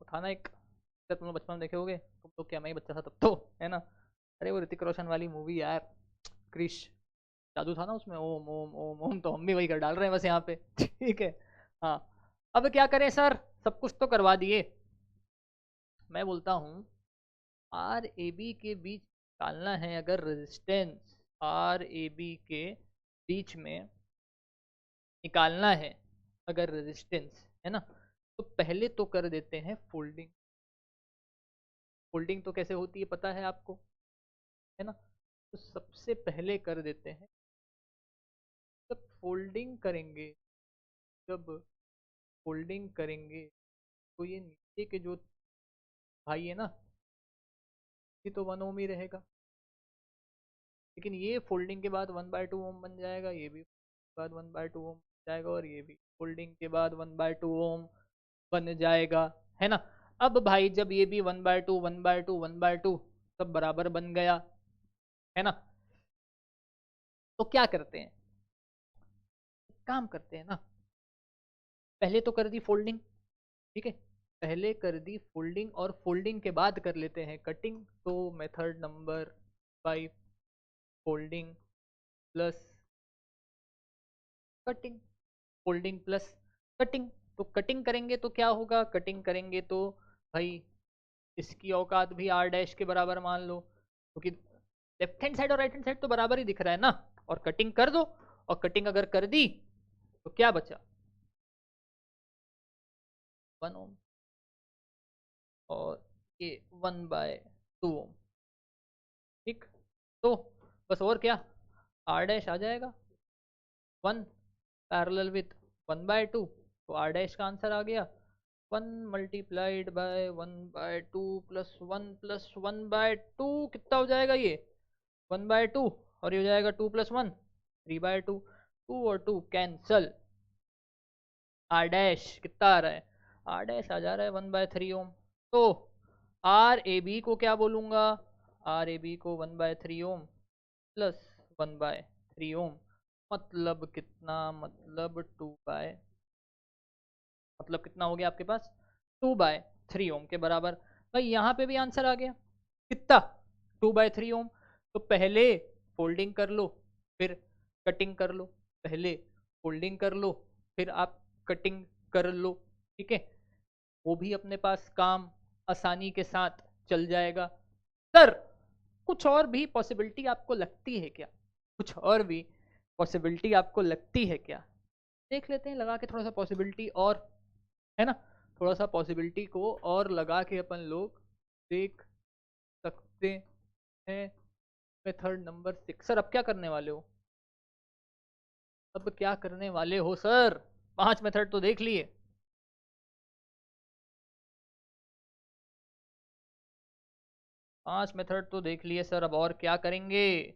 उठाना एक, तुम लोग बचपन में देखे होगे, तुम लोग क्या, मैं ही बच्चा था तब तो, है ना। अरे वो ऋतिक रोशन वाली मूवी यार, क्रिश, जादू था ना उसमें, ओम ओम ओम ओम, तो हम भी वही कर डाल रहे हैं बस यहाँ पे। ठीक है। हाँ, अब क्या करें सर, सब कुछ तो करवा दिए। मैं बोलता हूँ आर ए बी के बीच निकालना है अगर रेजिस्टेंस, आर ए बी के बीच में निकालना है अगर रेजिस्टेंस, है ना, तो पहले तो कर देते हैं फोल्डिंग। फोल्डिंग तो कैसे होती है पता है आपको, है ना। तो सबसे पहले कर देते हैं, जब फोल्डिंग करेंगे, जब फोल्डिंग करेंगे तो ये नीचे के जो भाई है ना, ये तो 1 ओम ही रहेगा, लेकिन ये फोल्डिंग के बाद 1/2 ओम बन जाएगा, ये भी बाद 1/2 ओम बन जाएगा, और ये भी फोल्डिंग के बाद 1/2 ओम बन जाएगा, है ना। अब भाई जब ये भी 1/2 1/2 1/2 सब बराबर बन गया, है ना, तो क्या करते हैं, काम करते हैं ना, पहले तो कर दी फोल्डिंग, ठीक है, पहले कर दी फोल्डिंग, और फोल्डिंग के बाद कर लेते हैं कटिंग। तो method number 5, folding plus cutting, folding plus cutting. तो कटिंग करेंगे तो क्या होगा, कटिंग करेंगे तो भाई इसकी औकात भी आर डैश के बराबर मान लो, क्योंकि लेफ्ट हैंड साइड और राइट हैंड साइड तो बराबर ही दिख रहा है ना, और कटिंग कर दो, और कटिंग अगर कर दी तो क्या बचा, 1 ओम, और ये 1/2 ओम, ठीक। तो बस और क्या, आर डैश आ जाएगा 1 पैरेलल विथ 1/2, तो आर डैश का आंसर आ गया 1 मल्टीप्लाइड बाय 1/2 प्लस 1/2, कितना हो जाएगा ये 1/2, और ये हो जाएगा 2 + 1 3/2, 2 और 2 कैंसल, आर डैश कितना आ रहा है, आर डैश आ जा रहा है 1/3 ओम। तो आर ए बी को क्या बोलूंगा, आर ए बी को 1/3 ओम प्लस 1/3 ओम, मतलब कितना, मतलब 2 बाय, मतलब कितना हो गया आपके पास 2/3 ओम के बराबर। भाई यहाँ पे भी आंसर आ गया, कितना 2/3 ओम। तो पहले फोल्डिंग कर लो, फिर कटिंग कर लो, पहले फोल्डिंग कर लो, फिर आप कटिंग कर लो, ठीक है, वो भी अपने पास काम आसानी के साथ चल जाएगा। सर कुछ और भी पॉसिबिलिटी आपको लगती है क्या, कुछ और भी पॉसिबिलिटी आपको लगती है क्या, देख लेते हैं लगा के थोड़ा सा पॉसिबिलिटी, और है ना, थोड़ा सा पॉसिबिलिटी को और लगा के अपन लोग देख सकते हैं। मेथड नंबर 6, सर अब क्या करने वाले हो, अब क्या करने वाले हो सर, 5 मेथड तो देख लिए, 5 मेथड तो देख लिए सर, अब और क्या करेंगे।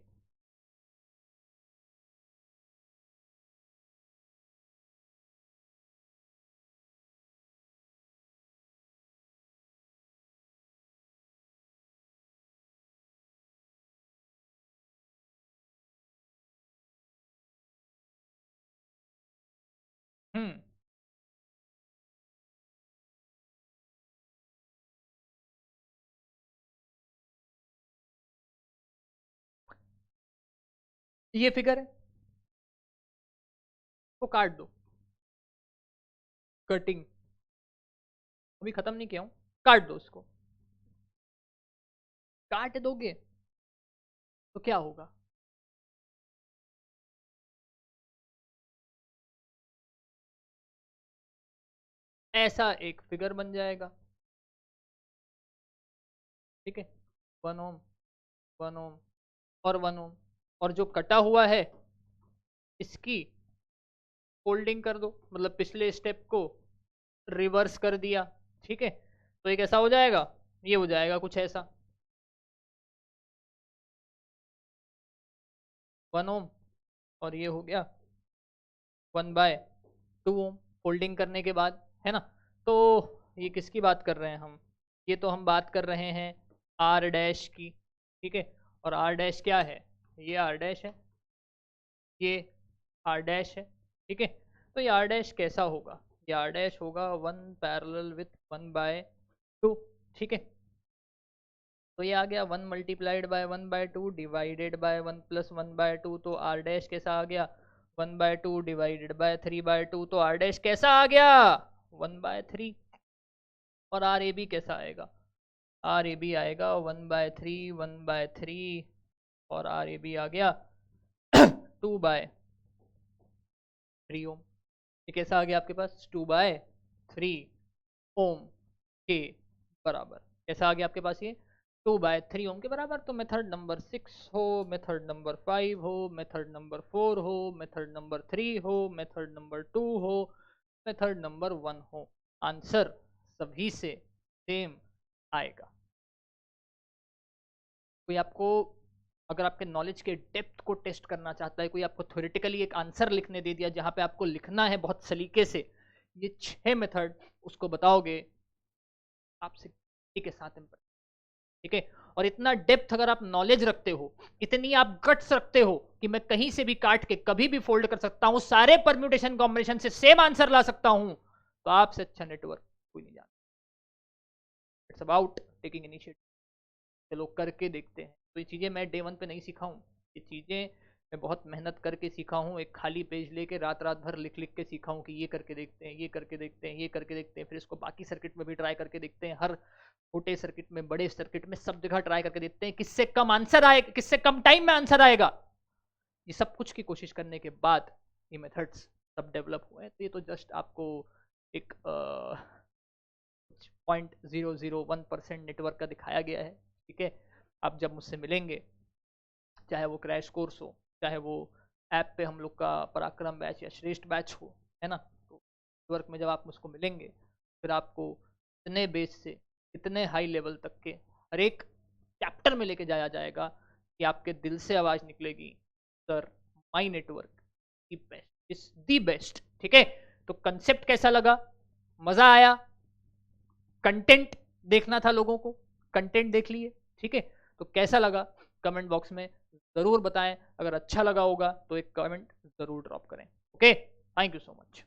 हम्म, ये फिगर है, वो काट दो, कटिंग अभी खत्म नहीं किया हूं, काट दो उसको, काट दोगे तो क्या होगा, ऐसा एक फिगर बन जाएगा, ठीक है, 1 ओम 1 ओम और 1 ओम, और जो कटा हुआ है इसकी फोल्डिंग कर दो, मतलब पिछले स्टेप को रिवर्स कर दिया, ठीक है, तो एक ऐसा हो जाएगा, ये हो जाएगा कुछ ऐसा 1 ओम, और ये हो गया 1/2 ओम फोल्डिंग करने के बाद, है ना। तो ये किसकी बात कर रहे हैं हम, ये तो हम बात कर रहे हैं आर डैश की, ठीक है, और आर डैश क्या है, ये आर डैश है, ये आर डैश है, ठीक है। तो ये आर डैश कैसा होगा, ये आर डैश होगा 1 पैरेलल विथ 1/2, ठीक है। तो ये आ गया 1 multiplied by 1/2 divided by 1 plus 1/2, तो आर डैश कैसा आ गया 1/2 डिवाइडेड बाय 3/2, तो आर डैश कैसा आ गया 1/3। और आर ए बी कैसा आएगा, आर ए बी आएगा 1/3 1/3, और आर ए बी आ गया 2/3 ओम। ये कैसा आ गया आपके पास 2/3 ओम के बराबर, कैसा आ गया आपके पास ये 2/3 ओम के बराबर। तो मेथड नंबर 6 हो, मेथड नंबर 5 हो, मेथड नंबर 4 हो, मेथड नंबर 3 हो, मेथड नंबर 2 हो, मेथड नंबर 1 हो, आंसर सभी से सेम आएगा। कोई आपको अगर आपके नॉलेज के डेप्थ को टेस्ट करना चाहता है, कोई आपको थ्योरेटिकली एक आंसर लिखने दे दिया जहां पे आपको लिखना है बहुत सलीके से ये 6 मेथड, उसको बताओगे आपसे के साथ ठीक है। और इतना डेप्थ अगर आप नॉलेज रखते हो, इतनी आप गट्स रखते हो कि मैं कहीं से भी काट के कभी भी फोल्ड कर सकता हूं, सारे परम्यूटेशन कॉम्बिनेशन से सेम आंसर ला सकता हूं, तो आपसे अच्छा नेटवर्क कोई नहीं जानता। It's about taking initiative. चलो करके देखते हैं। तो ये चीज़ें मैं डे 1 पे नहीं सीखा हूँ, ये चीज़ें मैं बहुत मेहनत करके सीखा हूँ। एक खाली पेज लेके रात रात भर लिख लिख के सीखा हूँ कि ये करके देखते हैं, ये करके देखते हैं, ये करके देखते हैं, फिर इसको बाकी सर्किट में भी ट्राई करके देखते हैं, हर छोटे सर्किट में, बड़े सर्किट में, सब जगह ट्राई करके देखते हैं किससे कम आंसर आएगा, किससे कम टाइम में आंसर आएगा। ये सब कुछ की कोशिश करने के बाद ये मेथड्स सब डेवलप हुए हैं। तो ये तो जस्ट आपको एक 0.001% नेटवर्क का दिखाया गया है, ठीक है। आप जब मुझसे मिलेंगे, चाहे वो क्रैश कोर्स हो, चाहे वो ऐप पे हम लोग का पराक्रम बैच या श्रेष्ठ बैच हो, है ना, तो नेटवर्क में जब आप मुझको मिलेंगे फिर आपको इतने बेस से इतने हाई लेवल तक के हर एक चैप्टर में लेके जाया जाएगा कि आपके दिल से आवाज़ निकलेगी, sir my network the best is the best, ठीक है। तो कंसेप्ट कैसा लगा, मज़ा आया, कंटेंट देखना था लोगों को, कंटेंट देख लिए, ठीक है। तो कैसा लगा कमेंट बॉक्स में ज़रूर बताएं। अगर अच्छा लगा होगा तो एक कमेंट ज़रूर ड्रॉप करें। Okay, thank you so much.